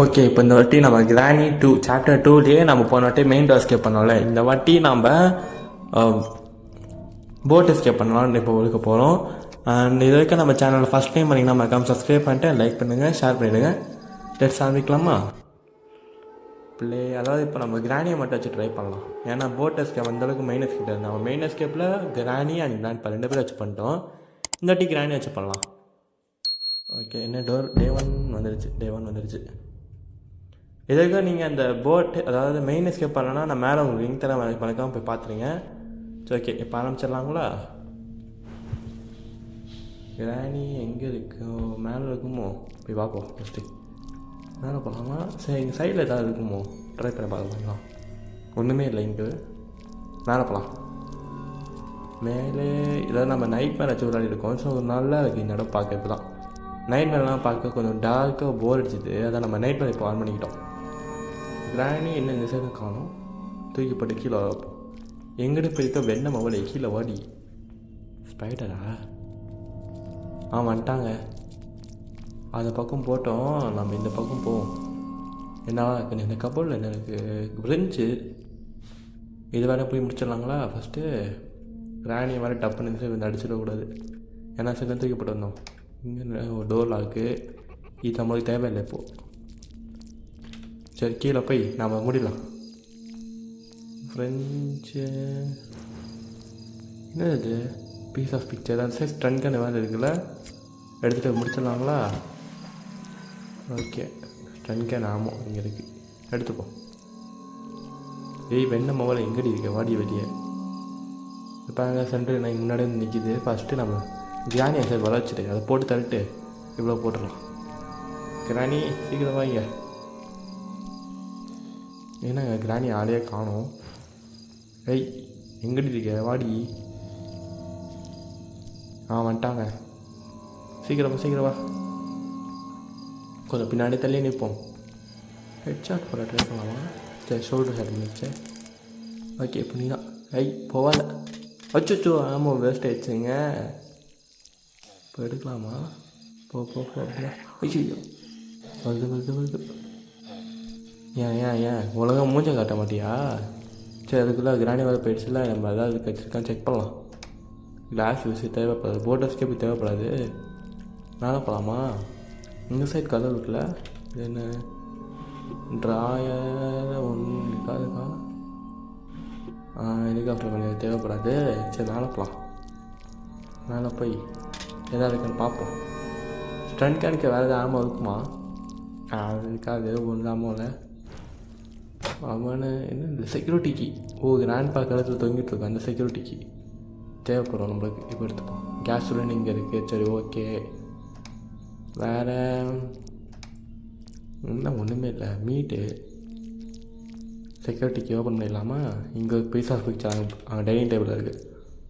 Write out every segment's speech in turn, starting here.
Okay, இப்போ இந்த வாட்டி நம்ம கிராணி 2 சாப்டர் 2லேயே நம்ம போன வாட்டி மெயின் டோர் எஸ்கேப் பண்ணோம்ல, இந்த வாட்டி நம்ம போட் எஸ்கேப் பண்ணலாம்னு இப்போ ஒழுக்க போகிறோம். அண்ட் இது வரைக்கும் நம்ம சேனலில் ஃபஸ்ட் டைம் பண்ணிங்கன்னா மறக்காம சப்ஸ்கிரைப் பண்ணிட்டு லைக் பண்ணுங்கள், ஷேர் பண்ணிவிடுங்க. லெட்ஸ் ஆரம்பிக்கலாமா? அதாவது இப்போ நம்ம கிராணியை மட்டும் வச்சு ட்ரை பண்ணலாம். ஏன்னா போட் எஸ்கேப் அந்தளவுக்கு மெயின் எஸ்கேப் இல்லை. நம்ம மெயின் எஸ்கேப்பில் கிராணி அண்ட் கிராண்ட் ரெண்டு பேரும் வச்சு பண்ணிட்டோம். இந்த வாட்டி கிராணி வச்சு பண்ணலாம். ஓகே, என்ன டோர் டே 1 வந்துருச்சு. எதுக்காக நீங்கள் அந்த போட்டு அதாவது மெயின் எஸ்கேப் பண்ணலன்னா நான் மேலே உங்களுக்கு லிங்க் தர மறக்காமல் போய் பார்த்துருங்க. சரி, ஓகே, இப்போ ஆரம்பிச்சிடலாங்களா? கிராணி எங்கே இருக்கோ? மேலே இருக்குமோ? போய் பார்ப்போம். ஃபஸ்ட்டு மேலே போகலாமா? சரி, இங்கே சைடில் ஏதாவது இருக்குமோ? ட்ரை பண்ணி பார்க்கலாம். ஒன்றுமே இல்லை. இங்கே மேலே போகலாம். மேலே ஏதாவது நம்ம நைட் மேலே வச்சு விளையாடி இருக்கோம். ஸோ ஒரு நாளில் அதுக்கு இந்த இடம் பார்க்க இப்போ தான் நைட் மேலாம் பார்க்க கொஞ்சம் டார்க்காக போர் அடிச்சுது. அதை நம்ம நைட் மேலே இப்போ ஆன் பண்ணிக்கிட்டோம். கிராணி என்ன இந்த சைடு காணும்? தூக்கிப்பட்டு கீழே வைப்போம். எங்கிட்ட போயிருக்க வெண்ணை மவளை கீழே வாடி. ஸ்பைடரா? வந்துட்டாங்க. அந்த பக்கம் போட்டோம், நம்ம இந்த பக்கம் போவோம். என்னவா இருக்குது இந்த கபோர்டில்? என்ன இருக்குது? பிரெஞ்சு. இது வேறு போய் முடிச்சிடலாங்களா? ஃபஸ்ட்டு கிராணியை வேறு டப்புன்னு வந்து அடிச்சிடக்கூடாது. ஏன்னா சரி தூக்கிப்பட்டு வந்தோம். இங்கே ஒரு டோர் லாக்கு. இது நம்மளுக்கு தேவையில்லை இப்போது. சரி, கீழே போய் நாம் முடிடலாம். ஃப்ரெஞ்சு என்ன இது? பீஸ் ஆஃப் பிக்சர் அந்த சைஸ் ட்ரங்கான வேலை இருக்குல்ல, எடுத்துகிட்டு முடிச்சிடலாங்களா? ஓகே, ட்ரங்கன் ஆமாம் இங்கே இருக்குது, எடுத்துப்போம். வெண்ணை மொபைல் எங்கடி இருக்க? வாடி வெளியே. இப்போ அங்கே சென்டர் நான் முன்னாடி வந்து நிற்கிது. ஃபஸ்ட்டு நம்ம கிராணி சரி வர வச்சுட்டு அதை போட்டு தள்ளிட்டு இவ்வளோ போட்டுடலாம். கிராணி சீக்கிரம் வாங்க. ஏன்னாங்க கிராணி ஆளையே காணும். எங்கடி இருக்க? வாடி. வந்துட்டாங்க. சீக்கிரம் வா. கொஞ்சம் பின்னாடி தள்ளி நிற்போம். ஹெட்ஷாட் போட ட்ரை பண்ணலாமா? சரி, ஷோல்டர் ஷாட் பண்ணிச்சு. ஓகே, இப்போ நீ தான். போவாத. அச்சோ, ஆமாம், வேஸ்ட் ஆயிடுச்சுங்க. இப்போ எடுக்கலாமா? போ அப்படியா? ஐயோ, வருது. ஏன் ஒழுங்காக மூஞ்சை காட்ட மாட்டியா? சரி, அதுக்குள்ளே கிராணி வர போயிடுச்சுல. நம்ம ஏதாவது கட்சிருக்கான்னு செக் பண்ணலாம். கிளாஸ் யூஸ் தேவைப்படாது, போட் எஸ்கேப் தேவைப்படாது. மேலே போகலாமா? இந்த சைட் கதவு இருக்குல்ல, இது என்ன ட்ராயர் ஒன்று இருக்காதுக்கா? ஹெலிகாப்டர் கொஞ்சம் தேவைப்படாது. சரி, மேலே போகலாம். மேலே போய் எதாவது இருக்குன்னு பார்ப்போம். ஸ்டண்ட் கேனுக்கு வேறு எதாவது ஆமாம் இருக்குமா? அது இருக்காது, ஒன்று ஆமாம்ல. அவனு என்ன இந்த செக்யூரிட்டி கீ? கிராண்ட் பார்க் இடத்துல தொங்கிட்டு இருக்கோம். அந்த செக்யூரிட்டி கீ தேவைப்படும் நம்மளுக்கு. இப்போ எடுத்துப்போம். கேஸ் சிலிண்டர் இங்கே இருக்குது. சரி, ஓகே. வேறு இன்னும் ஒன்றுமே இல்லை. மீட்டு செக்யூரிட்டி கீ ஓப்பன் பண்ணிடலாமா? இங்கே பீஸ் ஆஃப் பிக்சர் அங்கே டைனிங் டேபிளில் இருக்குது.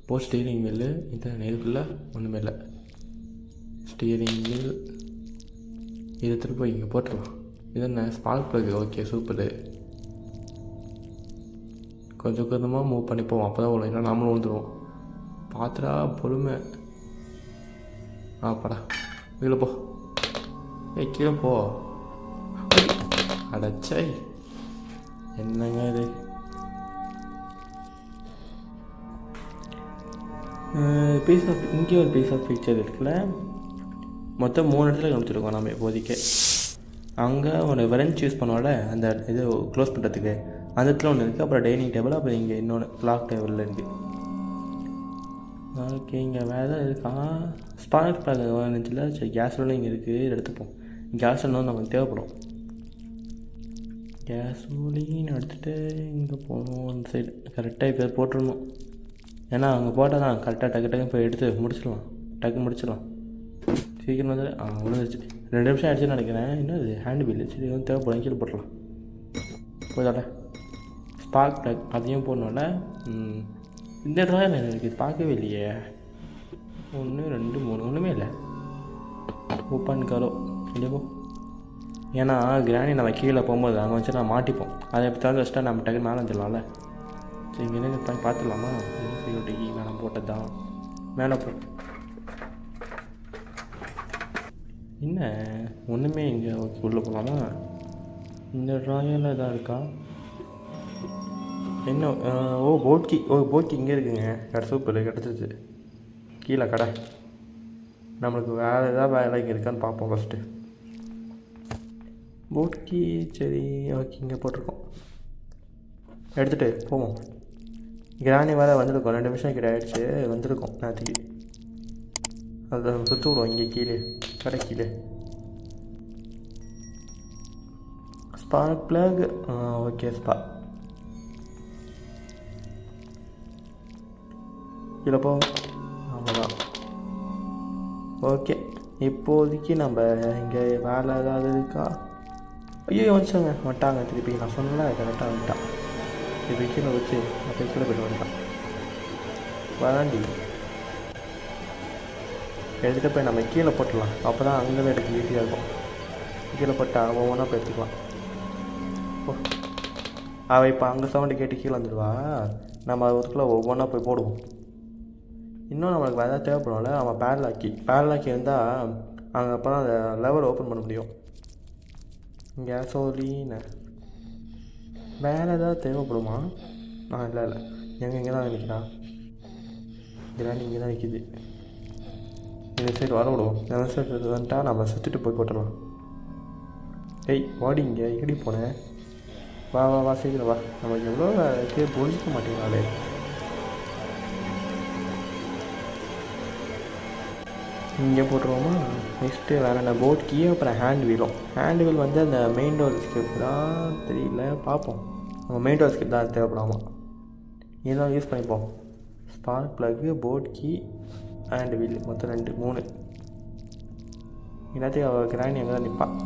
போஸ்ட் ஸ்டீரிங் வீல் இது இருக்குல்ல, ஒன்றுமே இல்லை. ஸ்டீரிங் வீல் இதை திருப்பி இங்கே போட்டுடலாம். இது என்ன ஸ்பார்க் ப்ளக்? Okay, super. கொஞ்சமாக மூவ் பண்ணி போவோம். அப்போ தான் விழும், இல்லை நாமளும் விழுந்துருவோம். பார்த்துடா, பொறுமை. படா கீழே போ. கீழே போ. அடச்சை, என்னங்க இது? பீஸ் ஆஃப் இங்கே ஒரு பீஸ் ஆஃப் பிக்சர் இருக்குல்ல. மொத்தம் 3 இடத்துல காமிச்சிருக்கோம் நம்ம இப்போதைக்கு. அங்கே ஒரு வெரன்ச் யூஸ் பண்ணோட அந்த இது க்ளோஸ் பண்ணுறதுக்கு அந்த இடத்துல ஒன்று இருக்குது. அப்புறம் டைனிங் டேபிள், அப்புறம் இங்கே இன்னொன்று லாக் டேபிளில் இருக்குது. ஓகே, இங்கே வேறு எதாவது இருக்கா? ஸ்பார்க் பேக் வந்துச்சுல. சரி, கேஸ் ஒன்று இங்கே இருக்குது, எடுத்துப்போம். கேஸ் ஒன்று நமக்கு தேவைப்படும். கேஸ் ஒலின்னு எடுத்துகிட்டு இங்கே போகணும். அந்த சைடு கரெக்டாக இப்போ போட்டுடணும். ஏன்னா அங்கே போட்டால் தான் கரெக்டாக டக்கு போய் எடுத்து முடிச்சிடலாம். சீக்கிரம் வந்து விழுந்துருச்சு. 2 நிமிஷம் ஆகிடுச்சுன்னு நினைக்கிறேன். என்னது ஹேண்ட் பில்லு? சரி, வந்து தேவைப்படும். கீழே போட்டுடலாம். போதாட ஸ்பார்க் பிளக் அதையும் போடணும்ல. இந்த ட்ராயர் எனக்கு இது பார்க்கவே இல்லையே. 1 2 3 ஒன்றுமே இல்லை. ஓப்பன் கரோ இல்லையோ? ஏன்னா கிராணி நம்ம கீழே போகும்போது அங்கே வச்சு நான் மாட்டிப்போம். அதை எப்படி திறந்து வச்சுட்டா நம்ம டக்குன்னு மேலே வந்துடலாம்ல. சரி, இங்கே பார்த்துடலாமா? செக்யூரிட்டிக்கு மேலே போட்டது தான். மேலே போ. என்ன ஒன்றுமே இங்கே உள்ளே போகலாமா? இந்த ட்ராயரில் எதாவது இருக்கா என்ன? போட்கி இங்கே இருக்குங்க. கடை சூப்பர் கிடச்சிருச்சு. கீழே கடை. நம்மளுக்கு வேறு ஏதாவது வேலை இங்கே இருக்கான்னு பார்ப்போம் ஃபஸ்ட்டு. போட்கி சரி ஓகே இங்கே போட்டிருக்கோம். எடுத்துகிட்டு போவோம். கிராணி வேறு வந்திருக்கோம். 2 நிமிஷம் கிட்ட ஆகிடுச்சு. வந்திருக்கோம் நேற்றுக்கு. அதை சுற்று விடுவோம் இங்கே கீழே கடை கீழே. ஸ்பார்க் பிளக் ஓகே கீழே போ. அவ்வளோதான். ஓகே இப்போதைக்கு நம்ம இங்கே வேலை ஏதாவது இருக்கா? ஐயோ வந்துச்சாங்க வந்துட்டாங்க திருப்பி. நான் சொன்னேன் கரெக்டாக வந்துட்டான். திருப்பி கீழே வச்சு அப்படியே கீழே போய்ட்டு வந்துட்டான். வராண்டி எடுத்துகிட்டு போய் நம்ம கீழே போட்டுடலாம். அப்போ தான் அங்கே எடுக்க ஈஸியாக இருக்கும். கீழே போட்டால் ஒவ்வொன்றா போய் எடுத்துக்கலாம். அவள் இப்போ அங்கே சவுண்டு கேட்டு கீழே வந்துடுவா. நம்ம அதுக்குள்ளே ஒவ்வொன்றா போய் போடுவோம். இன்னும் நம்மளுக்கு வேறு ஏதாவது தேவைப்படும்ல. அவன் பேரலாக்கி இருந்தால் அங்கே அப்போ தான் அந்த லெவல் ஓப்பன் பண்ண முடியும். கேசோலின்னு வேறு ஏதாவது தேவைப்படுமா? இல்லை இங்கே தான் நிற்கிறா. கிராண்டி இங்கே தான் நிற்கிது. இந்த சைடு வர விடுவோம். இந்த சைடு வந்துட்டா நம்ம சுற்றிட்டு போய் போட்டுடலாம். வாடி இங்கே எங்கடி போனேன்? வா சீக்கிரம் வா. நமக்கு எவ்வளோ புரிஞ்சிக்க மாட்டேங்கிறாளே. இங்கே போட்டுருவோமா? நெக்ஸ்ட்டு வேறு என்ன? போட் கீ அப்புறம் ஹேண்ட் வீல் வந்து அந்த மெயின் டோர் ஸ்கிப் தான் தெரியல. பார்ப்போம். நம்ம மெயின் டோர் ஸ்கிப் தான் தேவைப்படாமா. இதெல்லாம் யூஸ் பண்ணிப்போம். Spark plug, boat key, hand wheel மொத்தம் 2 3. எல்லாத்தையும் அவள் கிராணி அங்கே தான் நிற்பான்.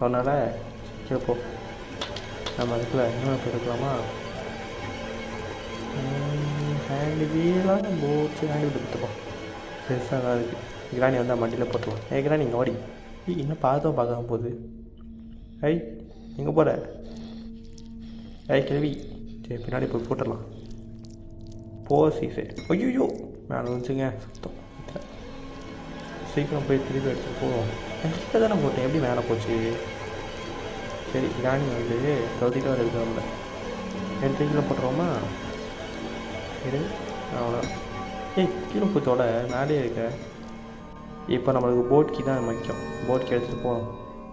அதனால் கேட்போ நம்ம அதுக்குள்ளே இன்னும் போயிருக்கலாமா? ஹேண்ட் வீலாக போட்டு ஹேண்ட் வீல் கொடுத்துப்போம். பெருசாக தான் இருக்குது. கிராணி வந்தால் மண்டியில் போட்டுருவோம். கிராணி இங்கே ஓடி இன்னும் பார்க்காம போகுது. எங்கே போகிற? கேள்வி. சரி பின்னாடி போய் போட்டுடலாம். சீசே. ஐயோ மேலே வந்துச்சுங்க. சுத்தம் சீக்கிரம் போய் திருப்பி எடுத்துகிட்டு போவோம். கிட்ட தானே போட்டேன். எப்படி மேலே போச்சு? சரி கிராணி வந்து கவுத்திட்டு வர இருக்கிறோம்ல. எடுத்து கீழே போட்டுருவோமா? சரி அவ்வளோ. கீழே போத்தோட மேலே இருக்க. இப்போ நம்மளுக்கு போட் கீ தான் முக்கியம். போட் கீ எடுத்துகிட்டு போகணும்.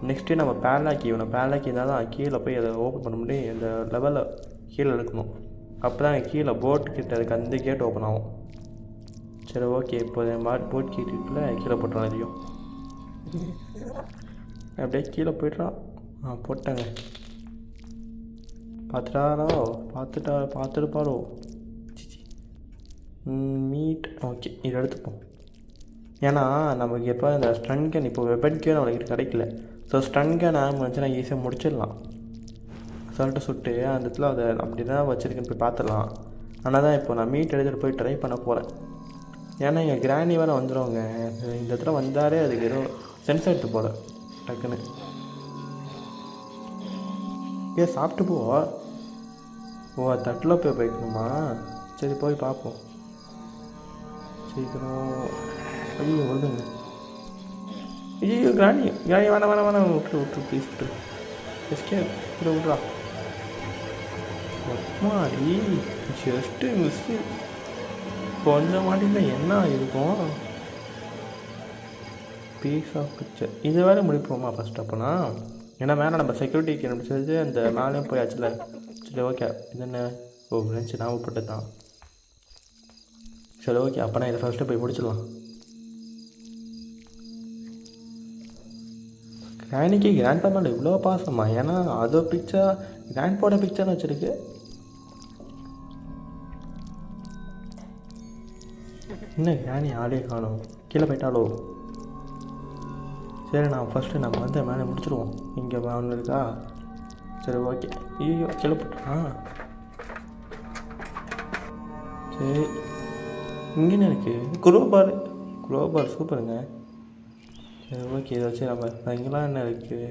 நெக்ஸ்ட்டு நம்ம பேரலாக்கி இருந்தால் தான் கீழே போய் அதை ஓப்பன் பண்ண முடியும். இந்த லெவலில் கீழே எடுக்கணும். அப்போ தான் கீழே போட் கிட்ட இருக்க அந்த கேட் ஓப்பன் ஆகும். சரி ஓகே இப்போ போட் கீட்டுக்குள்ளே கீழே போட்டுறோம். அதையும் அப்படியே கீழே போய்ட்றான். போட்டாங்க. பார்த்துருப்பாரோ மீட். ஓகே இதை எடுத்துப்போம். ஏன்னா நமக்கு எப்போ இந்த ஸ்டன் கேன் இப்போ வெப்பன் கேன் நம்மளுக்கு கிடைக்கல. ஸோ ஸ்டன் கேன் ஆரம்பிச்சுன்னா ஈஸியாக முடிச்சிடலாம். சுட்டு அந்த இடத்துல அதை அப்படி தான் வச்சுருக்கேன்னு போய் பார்த்துடலாம். ஆனால் தான் இப்போ நான் மீட் எடுத்துகிட்டு போய் ட்ரை பண்ண போகிறேன். ஏன்னா எங்கள் கிராணி வேறு வந்துடுவாங்க. இந்த இடத்துல வந்தாலே அதுக்கு ஏதோ சென்ஸ் எடுத்து போல டக்குன்னு. சாப்பிட்டு தட்டில் போய் போய்க்கணுமா? சரி போய் பார்ப்போம் சீக்கிரம். ஐயோ வருதுங்க. ஐயோ கிராணி வேணாம் விட்டுரு ப்ளீஸ் விட்டுரு. எஸ்கே விட்றா. மாடி ஜஸ்ட்டு மிஸ்ஸு. கொஞ்சம் மாட்டியில் என்ன இருக்கும்? Piece of picture. இது வேறு முடிப்போமா ஃபஸ்ட்? அப்போனா ஏன்னா மேலே நம்ம செக்யூரிட்டிக்கு முடிச்சது அந்த மேலேயும் போயாச்சுல. சரி ஓகே இது என்ன? நினச்சி ஞாபகப்பட்டது தான். சரி ஓகே அப்போ நான் இதை ஃபஸ்ட்டு போய் முடிச்சிடலாம். கிராணிக்கு கிராண்ட்பா மேலே இவ்வளோ பாசமா? ஏன்னா அதோ பிக்சர் கிராண்ட்பாவோட பிக்சர்னு வச்சுருக்கு. என்ன கிராணி ஆளே காணும்? கீழே போயிட்டாலோ? சரி நான் ஃபஸ்ட்டு நம்ம வந்து மேலே முடிச்சிடுவோம். இங்கே ஒன்று இருக்கா? சரி ஓகே. ஐயோ கீழே போட்டான். சரி இங்கே இருக்குது குரோபார் சூப்பருங்க. சரி ஓகே இதை வச்சு நம்ம இங்கெல்லாம் என்ன இருக்குது?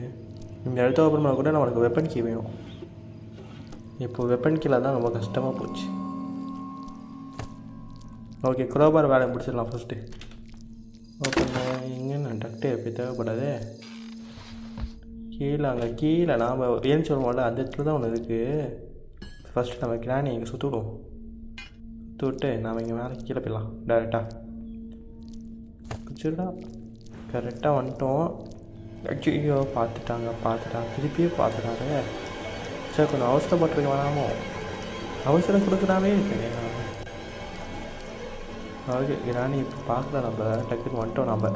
இந்த இடத்த ஓப்பன் பண்ண கூட நம்மளுக்கு வெப்பன் கீ வேணும். இப்போது வெப்பன் கீழே தான் ரொம்ப கஷ்டமாக போச்சு. ஓகே குரோபார் வேலை முடிச்சிடலாம் ஃபஸ்ட்டு. ஓப்பன் இங்கே டக்டு எப்படி தேவைப்படாது. கீழே அங்கே கீழே நாம் ஏன்னு சொல்லுவோம்ல அந்த இடத்துல தான் ஒன்று இருக்குது. ஃபஸ்ட்டு நம்ம கிராணி இங்கே சுற்றி விடுவோம். சுற்றி விட்டு நாம் இங்கே மேலே கீழே போயிடலாம் டேரெக்டாக. குச்சிடா கரெக்டாக வந்துட்டோம். ஐயோ பார்த்துட்டாங்க திருப்பியும் பார்த்துட்டாங்க. சரி கொஞ்சம் அவசரப்பட்டுருக்க வேணாமோ, அவசரம் கொடுக்குறாமே இருக்கேன். ஓகே கிராணி இப்போ பார்க்கல, நம்ம டக்குன்னு வந்துட்டோம். நம்ம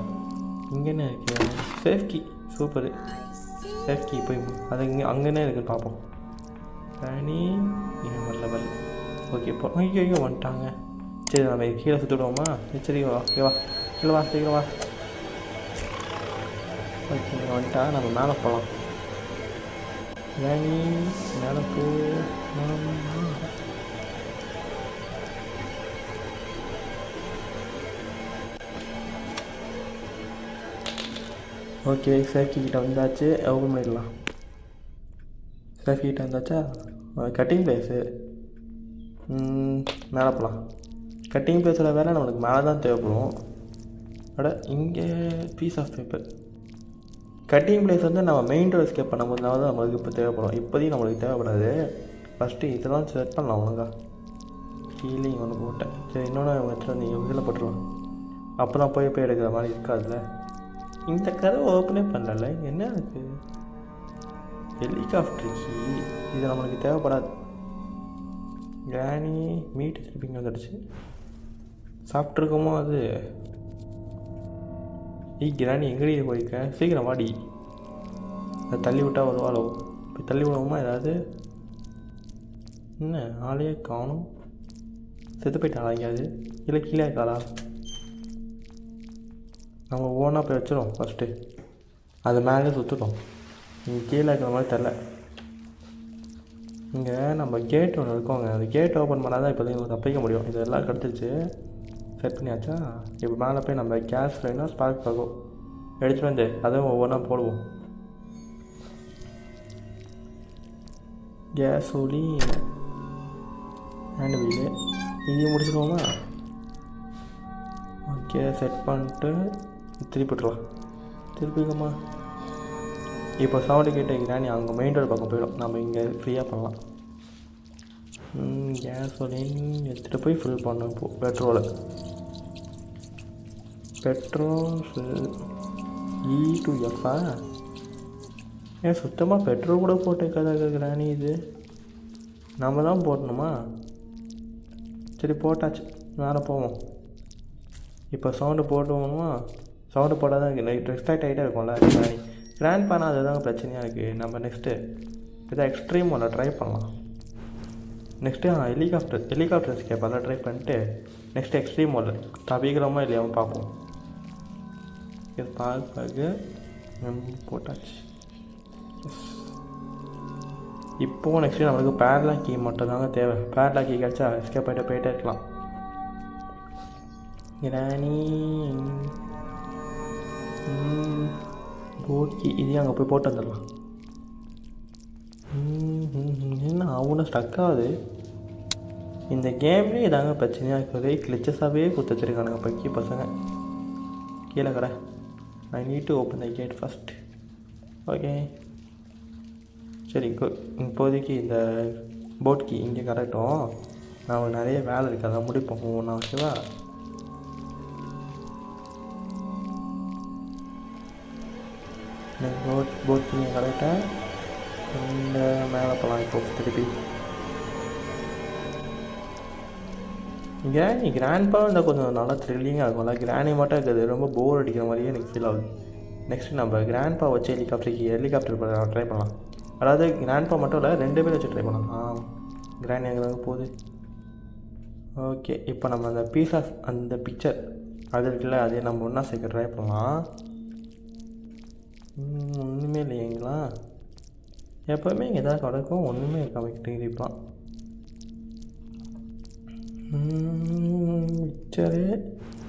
இங்கே என்ன இருக்கு? சேஃப்கி. சூப்பரு சேஃப்கி. போய் அது இங்கே அங்கே என்ன இருக்குன்னு பார்ப்போம். கிராணி இங்கே வரல. ஓகே இப்போ ஐயோ வந்துட்டாங்க. சரி நம்ம கீழே சுற்றிடுவோமா? சரி ஓகேவா, கீழே வா சீக்கிரம் வா. ஓகே வந்துட்டா நம்ம மேலே போகலாம். கிராணி மேலே போ. ஓகே சேஃப்கி கிட்ட வந்தாச்சு. ஓப்பன் பண்ணிடலாம். சேஃப்கி கிட்ட வந்தாச்சா? கட்டிங் பிளேஸு மேலே போகலாம். கட்டிங் பிளேஸோட வேலை நம்மளுக்கு மேலே தான் தேவைப்படும். இங்கே piece of paper. Cutting blades வந்து நம்ம மெயின் டோர் எஸ்கேப் பண்ணும்போது தான் நம்மளுக்கு இப்போ தேவைப்படும். இப்போதையும் நம்மளுக்கு தேவைப்படாது. ஃபஸ்ட்டு இதெல்லாம் செட் பண்ணலாம் ஒழுங்கா. கீழே ஒன்று போட்டேன். சரி இன்னொன்று எடுத்துகிட்டு வந்து இதில் போட்டுருவாங்க. அப்போ தான் போய் எடுக்கிற மாதிரி இருக்காதுல்ல. இந்த கதை ஓப்பனே பண்ணல. என்ன இருக்குது? Helicopter key. இது நம்மளுக்கு தேவைப்படாது. கிராணி மீட்டு திருப்பி இங்கே வந்துடுச்சு. சாப்பிட்ருக்கோமோ அது? கிராணி எங்கடி போயிருக்க? சீக்கிரம் வாடி. அதை தள்ளி விட்டால் வருவாளோ? இப்போ தள்ளி விடுவோமா? ஏதாவது என்ன ஆளையே காணும். செத்து போயிட்டாளா எங்கேயாவது? இல்லை கீழே இருக்காளா? நம்ம ஓனாக போய் வச்சிடும் ஃபஸ்ட்டு. அது மேலே சுற்றுட்டோம். இங்கே கீழே இருக்கிற மாதிரி தெரில. இங்கே நம்ம கேட் ஒன்று இருக்கோங்க. அந்த கேட் ஓப்பன் பண்ணால் தான் இப்போதைக்கு தப்பிக்க முடியும். இதெல்லாம் கிடச்சிருச்சு. செட் பண்ணியாச்சா? இப்போ மேலே போய் நம்ம கேஸ் வேணும் ஸ்பார்க் ஆகும் எடுத்துகிட்டு வந்து அதுவும் ஒவ்வொன்றா போடுவோம். கேஸ் ஒலி ஹேண்ட் வீலு இதையும் முடிச்சுடுவோமா? ஓகே செட் பண்ணிட்டு திருப்பிட்டுருலாம். திருப்பிக்கம்மா. இப்போ சவுண்டு கேட்டுக்கிறேன். நீ அங்கே மெயின் டோர் பக்கம் போயிடும். நம்ம இங்கே ஃப்ரீயாக பண்ணலாம். கேஸ் ஒலி எடுத்துகிட்டு போய் ஃபில் பண்ணணும். இப்போது பெட்ரோல் E2F ஏன் சுத்தமாக பெட்ரோல் கூட போட்டு கதை கேட்குறானே. இது நம்ம தான் போடணுமா? சரி போட்டாச்சு. மேலே போவோம். இப்போ சவுண்டு போட்டுவோமா? சவுண்டு போட்டால் தான் இருக்குது. ரெஸ்டாக்ட் ஆகிட்டே இருக்கும்ல கிராணி. கிராண்ட் பண்ணால் அதுதாங்க பிரச்சனையாக இருக்குது. நம்ம நெக்ஸ்ட்டு இதை எக்ஸ்ட்ரீம் ஒன்று ட்ரை பண்ணலாம். நெக்ஸ்ட்டு ஹெலிகாப்டர் எஸ்கேப் அதெல்லாம் ட்ரை பண்ணிட்டு நெக்ஸ்ட்டு எக்ஸ்ட்ரீம் ஒன்று தவிக்கிறோமா இல்லையாவும் பார்ப்போம். இது பார்க்க போட்டாச்சு. இப்போது நெக்ஸ்ட்டு நம்மளுக்கு பேட்லாக் கீ மட்டும் தாங்க தேவை. பேட்லாக் கீ கிடச்சா எஸ்கேப் ஆகிட்டு போயிட்டே இருக்கலாம். கிராணி போட் கீ இதையும் அங்கே போய் போட்டு வந்துடலாம். என்ன அவனை ஸ்டக் ஆகுது. இந்த கேம்லேயே இதாங்க பிரச்சனையாக இருக்குது. கிளிச்சஸாகவே கொடுத்து வச்சுருக்கானுங்க பக்கி பசங்க. கீழே கடை. I need to open the gate first. Okay சரி இப்போதைக்கு இந்த போட் கீ இங்கே கரெக்டும். நான் நிறைய வேலை இருக்குது அதை முடிப்போம் ஒவ்வொன்றா. ஓகேவா? போட் கீ கரெக்டாக இந்த மேலே போகலாம். இப்போ திருப்பி கிராண்ட்பா இருந்தால் கொஞ்சம் நல்லா த்ரில்லிங்காக இருக்கும்ல. கிராணி மட்டும் இருக்குது ரொம்ப போர் அடிக்கிற மாதிரியே எனக்கு ஃபீல் ஆகுது. நெக்ஸ்ட்டு நம்ம கிராண்ட்பா வச்சு ஹெலிகாப்டர் ட்ரை பண்ணலாம். அதாவது கிராண்ட்பா மட்டும் இல்லை 2 பேர் வச்சு ட்ரை பண்ணலாம். கிராணி எங்கே போகுது? ஓகே இப்போ நம்ம அந்த பீஸ் ஆஃப் அந்த பிக்சர் அது இருக்குல்ல அதே நம்ம ஒன்றா சேர்க்க ட்ரை பண்ணலாம். ஒன்றுமே இல்லைங்களா? எப்போவுமே இங்கே எதாவது கிடக்கும். ஒன்றுமே இருக்காமக்கிட்டு இருப்பான். பிக்சரு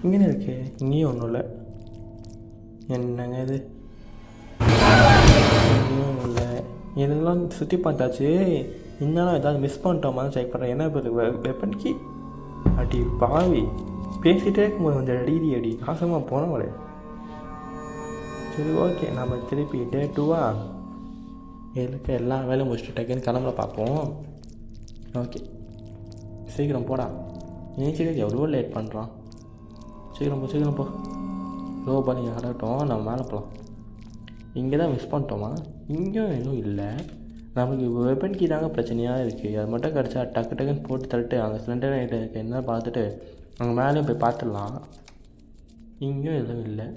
இங்கே இருக்கு. இங்கேயும் ஒன்றும் இல்லை. என்னங்க இது? இங்கேயும் இல்லை. இதெல்லாம் சுற்றி பார்த்தாச்சு. இன்னும் ஏதாவது மிஸ் பண்ணிட்டோமா செக் பண்ணுறேன். என்ன இப்போ வெப்பன்கி அடி பாவி பேசிகிட்டே இருக்கும்போது கொஞ்சம் அடி நாசமாக போனவளே. சரி ஓகே நம்ம திருப்பி டே 2 இருக்க எல்லா வேலையும் முடிச்சுட்டு டக்குன்னு கிளம்புல பார்ப்போம். ஓகே சீக்கிரம் போடா. ஏன் எவ்வளோ லேட் பண்ணுறான். சீக்கிரம் போ. லோ பண்ணி ஆடட்டும், நம்ம மேலே போகலாம். இங்கே தான் மிஸ் பண்ணிட்டோமா? இங்கேயும் எதுவும் இல்லை. நமக்கு வெப்பன் கீ தாங்க பிரச்சனையாக இருக்குது. அது மட்டும் கிடச்சா டக்குன்னு போட்டு தள்ளிட்டு அங்கே சிலிண்டர் நைட்டு இருக்குது என்ன பார்த்துட்டு அங்கே மேலேயும் போய் பார்த்துடலாம். இங்கேயும் எதுவும் இல்லை.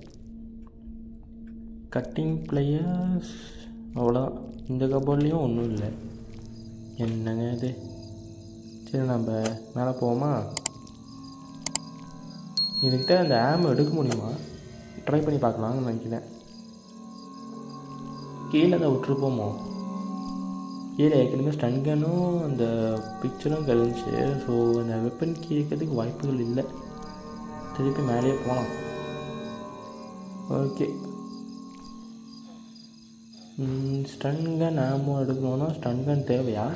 கட்டிங் பிளேயர்ஸ் அவ்வளோதான். இந்த கபோர்ட்லேயும் ஒன்றும் இல்லை. என்னங்க இது? சரி நம்ம மேலே போவோமா? இதுக்கிட்ட அந்த ஆம் எடுக்க முடியுமா? ட்ரை பண்ணி பார்க்கலான்னு நினைக்கிறேன். கீழே தான் விட்டுருப்போமோ? கீழே ஏற்கனவே ஸ்டன்கனும் அந்த பிக்சரும் கழிஞ்சி. ஸோ அந்த வெப்பன் கீ இருக்கிறதுக்கு வாய்ப்புகள் இல்லை. திருப்பி மேலேயே போகலாம். ஓகே ஸ்டன்கன் ஆமோ எடுக்கணுன்னா ஸ்டன்கன் தேவையா?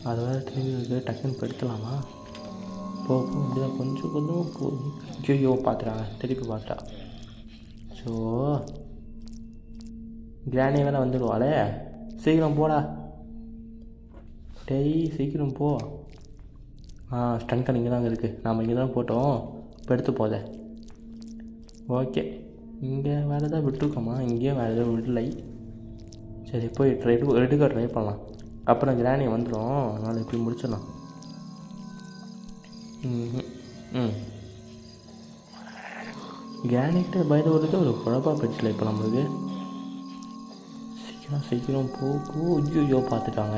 அது வேறு திரும்பி டக்குன்னு படுத்தலாமா? போகும் இப்படிதான் கொஞ்சம் போய் ஐயோ பார்த்துட்டாங்க. திருப்பி பார்த்துட்டா. ஸோ கிராணி வேலை வந்துடுவாளே. சீக்கிரம் போடா டெய், சீக்கிரம் போ. ஸ்டன்கன் இங்கே தாங்க இருக்குது. நாம் இங்கே தான் போட்டோம். இப்போ எடுத்து போதே. ஓகே இங்கே வேறு எதாவது விட்டுருக்கோமா? இங்கேயும் வேறு எதாவது விடலை. சரி போய் எடுக்க ட்ரை பண்ணலாம். அப்புறம் கிராணி வந்துடும். அதனால் எப்படி முடிச்சிடலாம். கிரானிக்கிட்ட பயந்து வருது ஒரு குழப்பா போயிடுச்சுல இப்போ நம்மளுக்கு. சீக்கிரம் போ. ஐயோ பார்த்துட்டாங்க.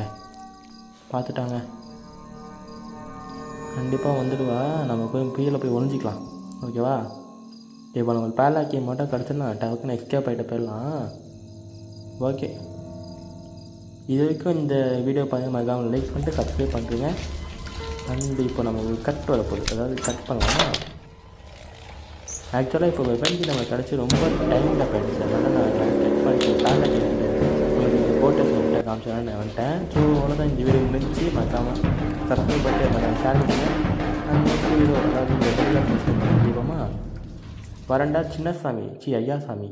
கண்டிப்பாக வந்துடுவா. நம்ம போய் கீழே போய் ஒழிஞ்சிக்கலாம். ஓகேவா? இப்போ நம்ம பேலாக்கியை மட்டும் கிடச்சுன்னா டக்குன்னு எஸ்கேப் ஆகிட்ட போயிடலாம். ஓகே இது வரைக்கும் இந்த வீடியோ பார்த்து மறக்காமல் லைக் பண்ணிட்டு சப்ஸ்கிரைப் பண்ணுறீங்க. அண்ட் இப்போ நம்ம ஒரு கட் வரப்போகுது. அதாவது கட் பண்ணலாம். ஆக்சுவலாக இப்போ வெப்பனுக்கு நம்ம கிடச்சி ரொம்ப டைமில் போயிடுச்சு. அதனால் நான் கட் பண்ணி பேலாக்கி உங்களுக்கு போட்டோஸ் வந்துட்டு காமிச்சோன்னு நான் வந்துட்டேன். ஸோ அவ்வளோதான் இந்த வீடியோ முடிஞ்சு. மறக்காமல் சப்ஸ்கிரைப் பண்ணிட்டு மறக்காமல் ஷேர் பண்ணுங்கள். அந்த நெக்ஸ்ட் வீடியோ அதாவது இந்த கண்டிப்பாக வரண்டா சின்னசாமி ஐயாசாமி.